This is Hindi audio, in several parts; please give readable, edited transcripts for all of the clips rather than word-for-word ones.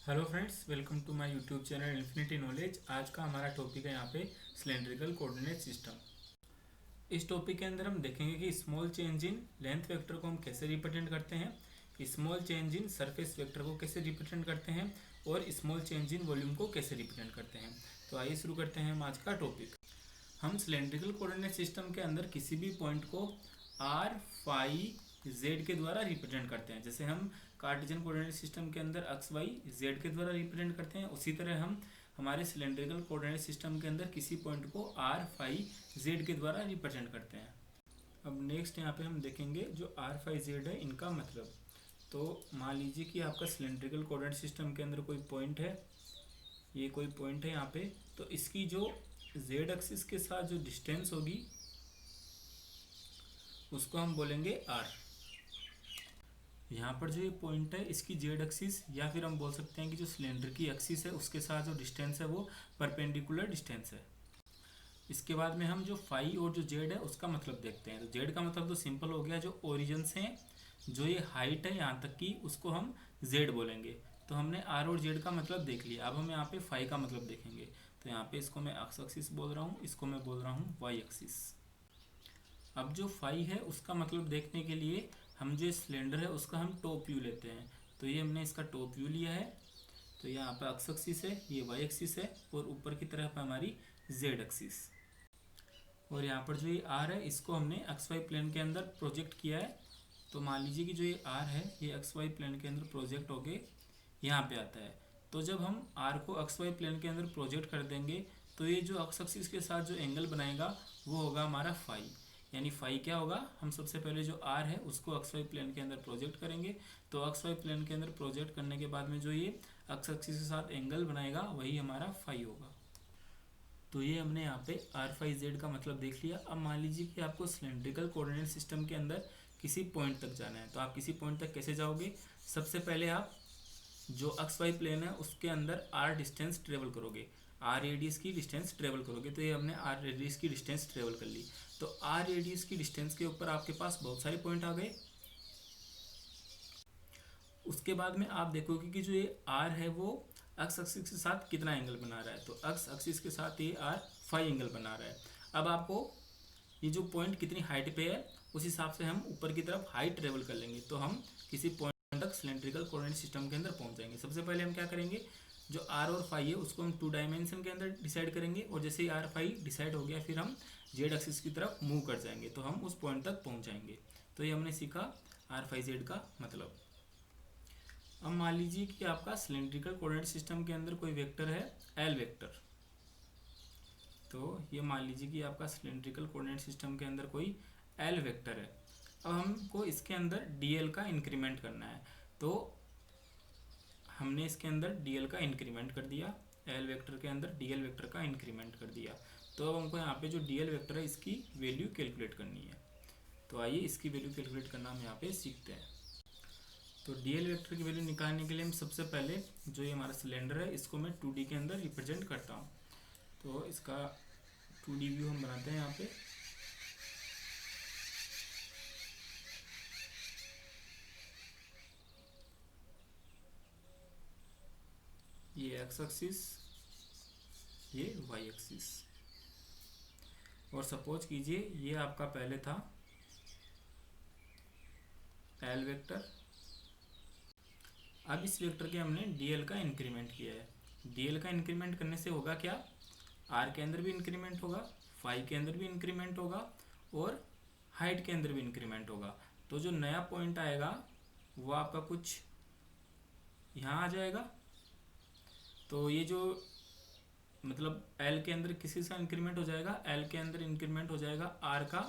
Hello friends, welcome to my YouTube channel Infinity Knowledge. आज का हमारा टॉपिक है यहाँ पे सिलेंड्रिकल कोऑर्डिनेट सिस्टम। इस टॉपिक के अंदर हम देखेंगे कि small change in length vector को हम कैसे रिप्रेजेंट करते हैं, small change in surface vector को कैसे रिप्रेजेंट करते हैं और स्मॉल चेंज इन वॉल्यूम को कैसे रिप्रेजेंट करते हैं। तो आइए शुरू करते हैं हम आज का टॉपिक। हम सिलेंड्रिकल कोऑर्डिनेट सिस्टम के अंदर किसी भी पॉइंट को आर फाई जेड के द्वारा रिप्रेजेंट करते हैं। जैसे हम कार्टेशियन कोऑर्डिनेट सिस्टम के अंदर एक्स वाई जेड के द्वारा रिप्रेजेंट करते हैं, उसी तरह हम हमारे सिलेंड्रिकल कोऑर्डिनेट सिस्टम के अंदर किसी पॉइंट को आर फाई जेड के द्वारा रिप्रेजेंट करते हैं। अब नेक्स्ट यहाँ पे हम देखेंगे जो आर फाई जेड है इनका मतलब। तो मान लीजिए कि आपका सिलेंड्रिकल कोऑर्डिनेट सिस्टम के अंदर कोई पॉइंट है, ये कोई पॉइंट है यहाँ पे, तो इसकी जो जेड एक्सिस के साथ जो डिस्टेंस होगी उसको हम बोलेंगे आर। यहाँ पर जो ये पॉइंट है इसकी जेड एक्सिस, या फिर हम बोल सकते हैं कि जो सिलेंडर की एक्सिस है उसके साथ जो डिस्टेंस है वो परपेंडिकुलर डिस्टेंस है। इसके बाद में हम जो फाई और जो जेड है उसका मतलब देखते हैं। तो जेड का मतलब तो सिंपल हो गया, जो ओरिजिन से जो ये हाइट है यहाँ तक की उसको हम जेड बोलेंगे। तो हमने आर और जेड का मतलब देख लिया, अब हम यहाँ पे फाई का मतलब देखेंगे। तो यहाँ पे इसको मैं एक्स एक्सिस बोल रहा हूँ, इसको मैं बोल रहा हूँ वाई एक्सिस। अब जो फाई है उसका मतलब देखने के लिए हम जो सिलेंडर है उसका हम टॉप व्यू लेते हैं। तो ये हमने इसका टॉप व्यू लिया है, तो यहाँ पर एक्स एक्सिस है, ये वाई एक्सिस है और ऊपर की तरफ हमारी जेड एक्सिस। और यहाँ पर जो ये आर है इसको हमने एक्स वाई प्लेन के अंदर प्रोजेक्ट किया है। तो मान लीजिए कि जो ये आर है ये एक्स वाई प्लेन के अंदर प्रोजेक्ट होके यहाँ पे आता है। तो जब हम आर को एक्स वाई प्लेन के अंदर प्रोजेक्ट कर देंगे तो ये जो एक्स एक्सिस के साथ जो एंगल बनाएगा वो होगा हमारा फाई। यानी फाई क्या होगा, हम सबसे पहले जो आर है उसको एक्स वाई प्लेन के अंदर प्रोजेक्ट करेंगे। तो एक्स वाई प्लेन के अंदर प्रोजेक्ट करने के बाद में जो ये एक्स एक्सिस के साथ एंगल बनाएगा वही हमारा फाई होगा। तो ये हमने यहाँ पे आर फाई जेड का मतलब देख लिया। अब मान लीजिए कि आपको सिलेंड्रिकल कोऑर्डिनेट सिस्टम के अंदर किसी पॉइंट तक जाना है, तो आप किसी पॉइंट तक कैसे जाओगे। सबसे पहले आप जो एक्स वाई प्लेन है उसके अंदर आर डिस्टेंस ट्रेवल करोगे, आर रेडियस की डिस्टेंस ट्रेवल करोगे। तो ये हमने आर रेडियस की डिस्टेंस ट्रेवल कर ली। तो आर रेडियस की डिस्टेंस के ऊपर आपके पास बहुत सारे पॉइंट आ गए। उसके बाद में आप देखोगे कि जो ये आर है वो एक्स एक्सिस के साथ कितना एंगल बना रहा है। तो एक्स एक्सिस के साथ ये आर फाई एंगल बना रहा है। अब आपको ये जो पॉइंट कितनी हाइट पे है उस हिसाब से हम ऊपर की तरफ हाइट ट्रेवल कर लेंगे, तो हम किसी पॉइंट तक सिलेंड्रिकल कोऑर्डिनेट सिस्टम के अंदर पहुंच जाएंगे। सबसे पहले हम क्या करेंगे, जो आर और फाई है उसको हम 2 डायमेंशन के अंदर डिसाइड करेंगे, और जैसे ही आर फाई डिसाइड हो गया फिर हम जेड एक्सिस की तरफ मूव कर जाएंगे, तो हम उस पॉइंट तक पहुंच जाएंगे। तो ये हमने सीखा आर फाई जेड का मतलब। अब मान लीजिए कि आपका सिलेंड्रिकल कोऑर्डिनेट सिस्टम के अंदर कोई वेक्टर है एल वेक्टर। तो ये मान लीजिए कि आपका सिलेंड्रिकल कोऑर्डिनेट सिस्टम के अंदर कोई एल वेक्टर है। अब हमको इसके अंदर डीएल का इंक्रीमेंट करना है। तो हमने इसके अंदर डीएल का इंक्रीमेंट कर दिया, एल वेक्टर के अंदर डीएल वेक्टर का इंक्रीमेंट कर दिया। तो अब हमको यहाँ पे जो डीएल वेक्टर है इसकी वैल्यू कैलकुलेट करनी है। तो आइए इसकी वैल्यू कैलकुलेट करना हम यहाँ पे सीखते हैं। तो डीएल वेक्टर की वैल्यू निकालने के लिए हम सबसे पहले जो ये हमारा सिलेंडर है इसको मैं 2D के अंदर रिप्रेजेंट करता हूँ। तो इसका 2D व्यू हम बनाते हैं यहाँ पे। ये एक्स एक्सिस, ये वाई एक्सिस। और सपोज कीजिए ये आपका पहले था एल वेक्टर। अब इस वेक्टर के हमने डीएल का इंक्रीमेंट किया है। डीएल का इंक्रीमेंट करने से होगा क्या, आर के अंदर भी इंक्रीमेंट होगा, फाई के अंदर भी इंक्रीमेंट होगा और हाइट के अंदर भी इंक्रीमेंट होगा। तो जो नया पॉइंट आएगा वो आपका कुछ यहाँ आ जाएगा। तो ये जो मतलब एल के अंदर किसी का इंक्रीमेंट हो जाएगा, एल के अंदर इंक्रीमेंट हो जाएगा आर का,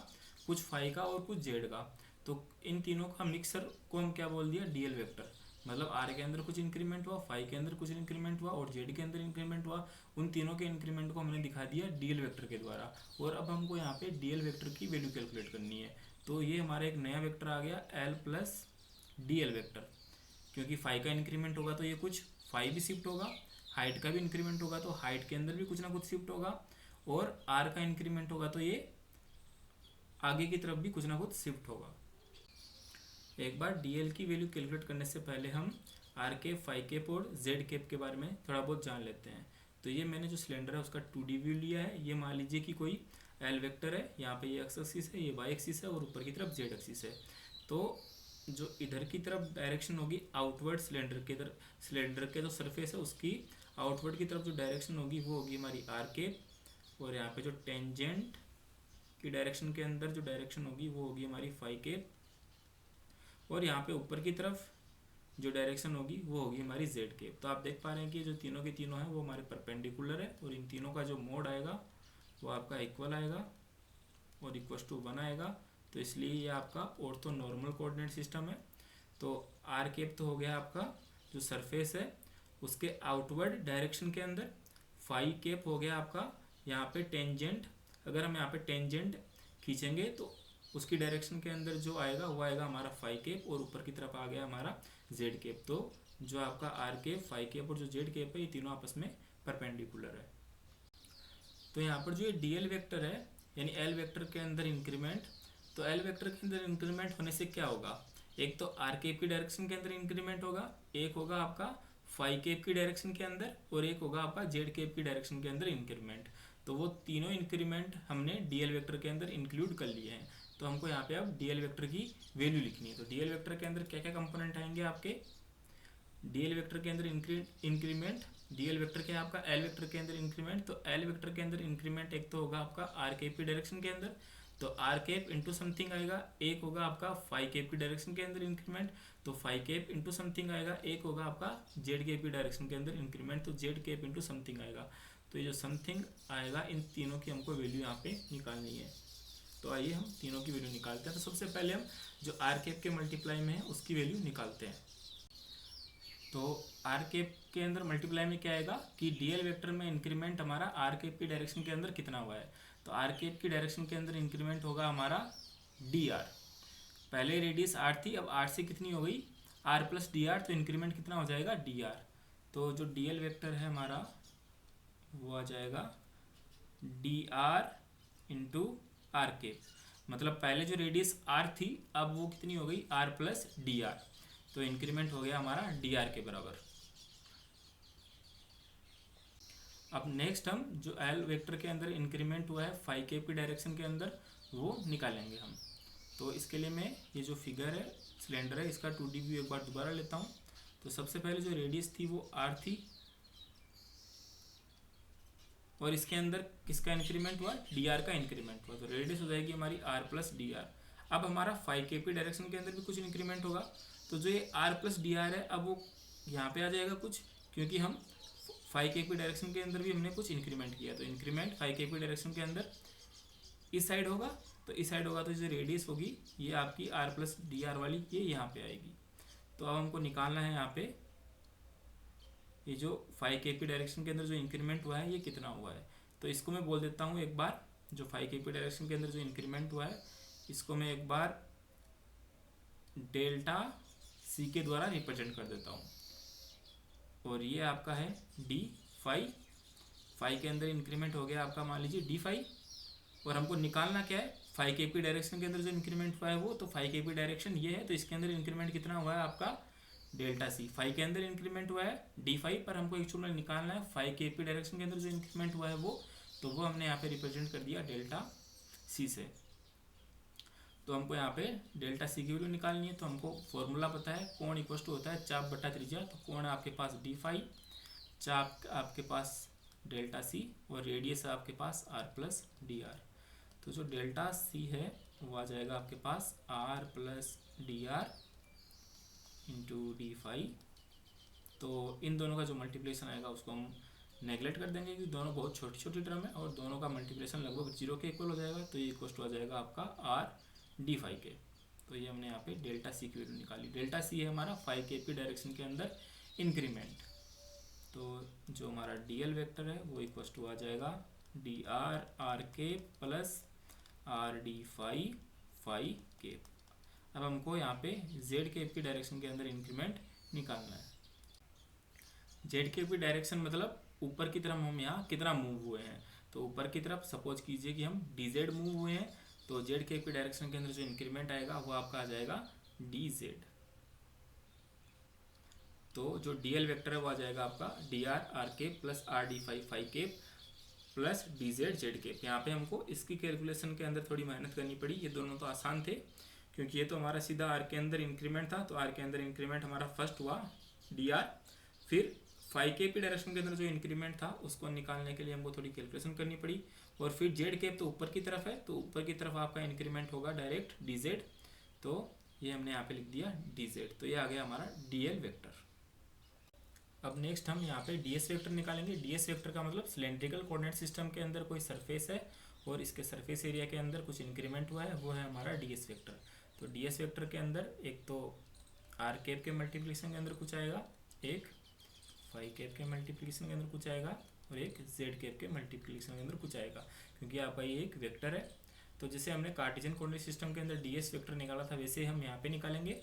कुछ फाई का और कुछ जेड का। तो इन तीनों का मिक्सर को हम क्या बोल दिया, डीएल वेक्टर। मतलब आर के अंदर कुछ इंक्रीमेंट हुआ, फाई के अंदर कुछ इंक्रीमेंट हुआ और जेड के अंदर इंक्रीमेंट हुआ। उन तीनों के इंक्रीमेंट को हमने दिखा दिया डीएल वेक्टर के द्वारा। और अब हमको यहाँ पे डीएल वेक्टर की वैल्यू कैलकुलेट करनी है। तो ये हमारा एक नया वेक्टर आ गया एल प्लस डीएल वेक्टर। क्योंकि फाई का इंक्रीमेंट होगा तो ये कुछ फाई भी शिफ्ट होगा, हाइट का भी इंक्रीमेंट होगा तो हाइट के अंदर भी कुछ ना कुछ शिफ्ट होगा, और आर का इंक्रीमेंट होगा तो ये आगे की तरफ भी कुछ ना कुछ शिफ्ट होगा। एक बार डीएल की वैल्यू कैलकुलेट करने से पहले हम आर केप, फाई केप और जेड केप के बारे में थोड़ा बहुत जान लेते हैं। तो ये मैंने जो सिलेंडर है उसका 2D व्यू लिया है। ये मान लीजिए कि कोई एल वेक्टर है, यहाँ पे ये एक्स एक्सिस है, ये वाई एक्सिस है और ऊपर की तरफ जेड एक्सिस है। तो जो इधर की तरफ डायरेक्शन होगी आउटवर्ड, सिलेंडर के जो सरफेस है उसकी आउटवर्ड की तरफ जो डायरेक्शन होगी वो होगी हमारी आर केप, और यहाँ पे जो टेंजेंट की डायरेक्शन के अंदर जो डायरेक्शन होगी वो होगी हमारी फाई केप, और यहाँ पे ऊपर की तरफ जो डायरेक्शन होगी वो होगी हमारी जेड केप। तो आप देख पा रहे हैं कि जो तीनों के तीनों हैं वो हमारे परपेंडिकुलर है, और इन तीनों का जो मोड आएगा वो आपका इक्वल आएगा और इक्वल टू 1 आएगा। तो इसलिए ये आपका ऑर्थो नॉर्मल कोऑर्डिनेट सिस्टम है। तो आर केप तो हो गया आपका जो सरफेस है उसके आउटवर्ड डायरेक्शन के अंदर, फाई केप हो गया आपका यहाँ पे टेंजेंट, अगर हम यहाँ पे टेंजेंट खींचेंगे तो उसकी डायरेक्शन के अंदर जो आएगा वो आएगा हमारा फाई केप, और ऊपर की तरफ आ गया हमारा जेड केप। तो जो आपका आर केप, फाई केप और जो जेड केप है ये तीनों आपस में परपेंडिकुलर है। तो यहाँ पर जो ये डीएल वेक्टर है यानी एल वेक्टर के अंदर इंक्रीमेंट, तो एल वेक्टर के अंदर इंक्रीमेंट होने से क्या होगा, एक तो आर केप की डायरेक्शन के अंदर इंक्रीमेंट होगा, एक होगा आपका फाई केप की डायरेक्शन के अंदर, और एक होगा आपका जेड केप की डायरेक्शन के अंदर इंक्रीमेंट। तो वो तीनों इंक्रीमेंट हमने डीएल वेक्टर के अंदर इंक्लूड कर लिए हैं। तो हमको यहाँ पे अब डीएल वेक्टर की वैल्यू लिखनी है। तो डीएल वेक्टर के अंदर क्या क्या कंपोनेंट आएंगे आपके, डीएल वेक्टर के अंदर इंक्रीमेंट, डीएल वेक्टर क्या है आपका एल वेक्टर के अंदर इंक्रीमेंट। तो एल वेक्टर के अंदर इंक्रीमेंट एक तो होगा आपका आर केप की डायरेक्शन के अंदर, तो आर केप इंटू समथिंग आएगा, एक होगा आपका फाई केप की डायरेक्शन के अंदर इंक्रीमेंट, तो फाई केप इंटू समथिंग आएगा, एक होगा आपका जेड केप की डायरेक्शन के अंदर इंक्रीमेंट, तो जेड केप इंटू समथिंग आएगा। तो ये जो समथिंग आएगा इन तीनों की हमको वैल्यू यहाँ पे निकालनी है। तो आइए हम तीनों की वैल्यू निकालते हैं। तो सबसे पहले हम जो आर केप के मल्टीप्लाई में है उसकी वैल्यू निकालते हैं। तो आर केप के अंदर मल्टीप्लाई में क्या आएगा कि डीएल वेक्टर में इंक्रीमेंट हमारा आर केप की डायरेक्शन के अंदर कितना हुआ है। तो आर केप की डायरेक्शन के अंदर इंक्रीमेंट होगा हमारा डी आर, पहले रेडियस आर थी अब आर से कितनी हो गई आर प्लस डी आर, तो इंक्रीमेंट कितना हो जाएगा डी आर। तो जो डीएल वेक्टर है हमारा वो आ जाएगा d r into r cap, मतलब पहले जो रेडियस आर थी अब वो कितनी हो गई आर प्लस डी आर, तो इंक्रीमेंट हो गया हमारा डी आर के बराबर। अब नेक्स्ट हम जो एल वेक्टर के अंदर इंक्रीमेंट हुआ है फाई केप की डायरेक्शन के अंदर वो निकालेंगे हम। तो इसके लिए मैं ये जो फिगर है सिलेंडर है इसका 2D व्यू एक बार दोबारा लेता हूँ। तो सबसे पहले जो रेडियस थी वो आर थी, और इसके अंदर किसका इंक्रीमेंट हुआ डी आर का इंक्रीमेंट हुआ, तो रेडियस हो जाएगी हमारी आर प्लस डी आर। अब हमारा फाई केप की डायरेक्शन के अंदर भी कुछ इंक्रीमेंट होगा, तो जो ये आर प्लस डी आर है अब वो यहाँ पे आ जाएगा कुछ, क्योंकि हम फाई केप की डायरेक्शन के अंदर भी हमने कुछ इंक्रीमेंट किया। तो इंक्रीमेंट फाई केप की डायरेक्शन के अंदर इस साइड होगा, तो इस साइड होगा तो जो रेडियस होगी ये आपकी आर प्लस डी आर वाली ये यहाँ पे आएगी। तो अब हमको निकालना है यहाँ पे ये जो फाई केप की डायरेक्शन के अंदर जो इंक्रीमेंट हुआ है ये कितना हुआ है। तो इसको मैं बोल देता हूँ एक बार, जो फाई केप की डायरेक्शन के अंदर जो इंक्रीमेंट हुआ है इसको मैं एक बार डेल्टा सी के द्वारा रिप्रेजेंट कर देता हूँ, और ये आपका है डी फाई, फाई के अंदर इंक्रीमेंट हो गया आपका मान लीजिए डी फाई, और हमको निकालना क्या है फाई केप की डायरेक्शन के अंदर जो इंक्रीमेंट हुआ है वो, तो फाई केप की डायरेक्शन ये है तो इसके अंदर इंक्रीमेंट कितना हुआ है आपका डेल्टा सी। फाई के अंदर इंक्रीमेंट हुआ है डी फाई, पर हमको एक्चुअल में निकालना है फाई केप की डायरेक्शन के अंदर जो इंक्रीमेंट हुआ है वो, तो वो हमने यहाँ पे रिप्रेजेंट कर दिया डेल्टा सी से। तो हमको यहाँ पे डेल्टा सी की वैल्यू निकालनी है। तो हमको फॉर्मूला पता है कोण इक्वल टू होता है चाप बटा त्रिज्या, तो कोण आपके पास डी फाई, चाप आपके पास डेल्टा सी, और रेडियस है आपके पास आर प्लस डी आर। तो जो डेल्टा सी है वो आ जाएगा आपके पास r plus d r into d phi. तो इन दोनों का जो मल्टीप्लिकेशन आएगा उसको हम नेगलेक्ट कर देंगे क्योंकि दोनों बहुत छोटी छोटी टर्म है और दोनों का मल्टीप्लिकेशन लगभग 0 के इक्वल हो जाएगा। तो ये इक्वल टू आ जाएगा आपका आर डी फाई के। तो ये हमने यहाँ पे डेल्टा सी की वैल्यू निकाली। डेल्टा सी है हमारा फाई केप की डायरेक्शन के अंदर इंक्रीमेंट। तो जो हमारा डी एल वेक्टर है वो इक्वल टू आ जाएगा d r r cap plus r d phi phi cap. अब हमको यहाँ पे जेड केप की डायरेक्शन के अंदर इंक्रीमेंट निकालना है। जेड केप की डायरेक्शन मतलब ऊपर की तरफ हम यहाँ कितना मूव हुए हैं। तो ऊपर की तरफ सपोज कीजिए कि हम डी जेड मूव हुए हैं, तो जेड केप की डायरेक्शन के अंदर जो इंक्रीमेंट आएगा वो आपका आ जाएगा डी जेड। तो जो डीएल वेक्टर है वो आ जाएगा आपका d r cap plus r d phi cap plus d z cap. यहाँ पे हमको इसकी कैलकुलेशन के अंदर थोड़ी मेहनत करनी पड़ी, ये दोनों तो आसान थे क्योंकि ये तो हमारा सीधा आर के अंदर इंक्रीमेंट था, तो आर के अंदर इंक्रीमेंट हमारा फर्स्ट हुआ डी आर, फिर फाइव केप की डायरेक्शन के अंदर जो इंक्रीमेंट था उसको निकालने के लिए हमको थोड़ी कैलकुलेशन करनी पड़ी, और फिर जेड केप तो ऊपर की तरफ है, तो ऊपर की तरफ आपका इंक्रीमेंट होगा डायरेक्ट डी जेड, तो ये हमने यहाँ पे लिख दिया डी जेड, तो ये आ गया हमारा डीएल वेक्टर। अब नेक्स्ट हम यहाँ पे डीएस वेक्टर निकालेंगे। डीएस वेक्टर का मतलब सिलेंड्रिकल कोऑर्डिनेट सिस्टम के अंदर कोई सरफेस है और इसके सरफेस एरिया के अंदर कुछ इंक्रीमेंट हुआ है, वो है हमारा डीएस वेक्टर। तो डीएस वेक्टर के अंदर एक तो आर कैप के मल्टीप्लिकेशन के अंदर कुछ आएगा, एक फाइव कैप के मल्टीप्लिकेशन के अंदर कुछ आएगा, और एक जेड कैप के मल्टीप्लिकेशन के अंदर कुछ आएगा, क्योंकि आपका ये एक वेक्टर है। तो जैसे हमने कार्टेशियन कोऑर्डिनेट सिस्टम के अंदर डीएस वेक्टर निकाला था, वैसे हम यहाँ पे निकालेंगे।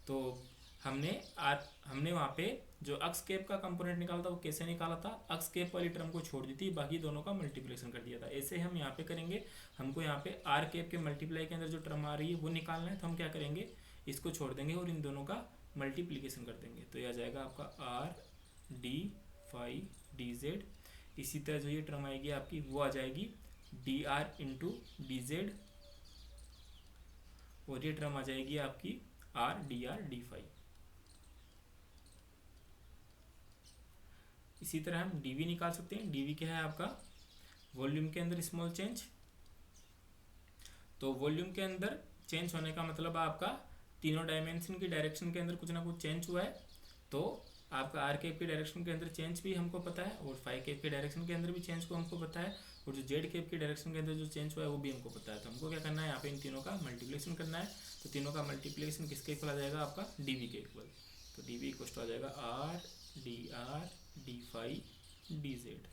तो हमने वहाँ पे जो अक्स कैप का कंपोनेंट निकाला था वो कैसे निकाला था, अक्स कैप वाली टर्म को छोड़ दी थी, बाकी दोनों का मल्टीप्लिकेशन कर दिया था। ऐसे हम यहाँ पे करेंगे, हमको यहाँ पे आर कैप के मल्टीप्लाई के अंदर जो टर्म आ रही है वो निकालना है, तो हम क्या करेंगे, इसको छोड़ देंगे और इन दोनों का मल्टीप्लिकेशन कर देंगे, तो ये आ जाएगा आपका r d phi d z. इसी तरह जो ये टर्म आएगी आपकी वो आ जाएगी D r into D Z, और ये टर्म आ जाएगी आपकी आर डी फाई। इसी तरह हम डीवी निकाल सकते हैं। डीवी क्या है आपका, वॉल्यूम के अंदर स्मॉल चेंज। तो वॉल्यूम के अंदर चेंज होने का मतलब आपका तीनों डायमेंशन की डायरेक्शन के अंदर कुछ ना कुछ चेंज हुआ है। तो आपका आर केप की डायरेक्शन के अंदर चेंज भी हमको पता है, और फाइव केप की डायरेक्शन के अंदर भी चेंज को हमको पता है, और जो जेड केप की डायरेक्शन के अंदर जो चेंज हुआ है वो भी हमको पता है। तो हमको क्या करना है, यहाँ पे इन तीनों का मल्टीप्लिकेशन करना है। तो तीनों का मल्टीप्लिकेशन किसके इक्वल आ जाएगा, आपका डीवी के इक्वल। तो डीवी इक्वल आ जाएगा r d phi d Z.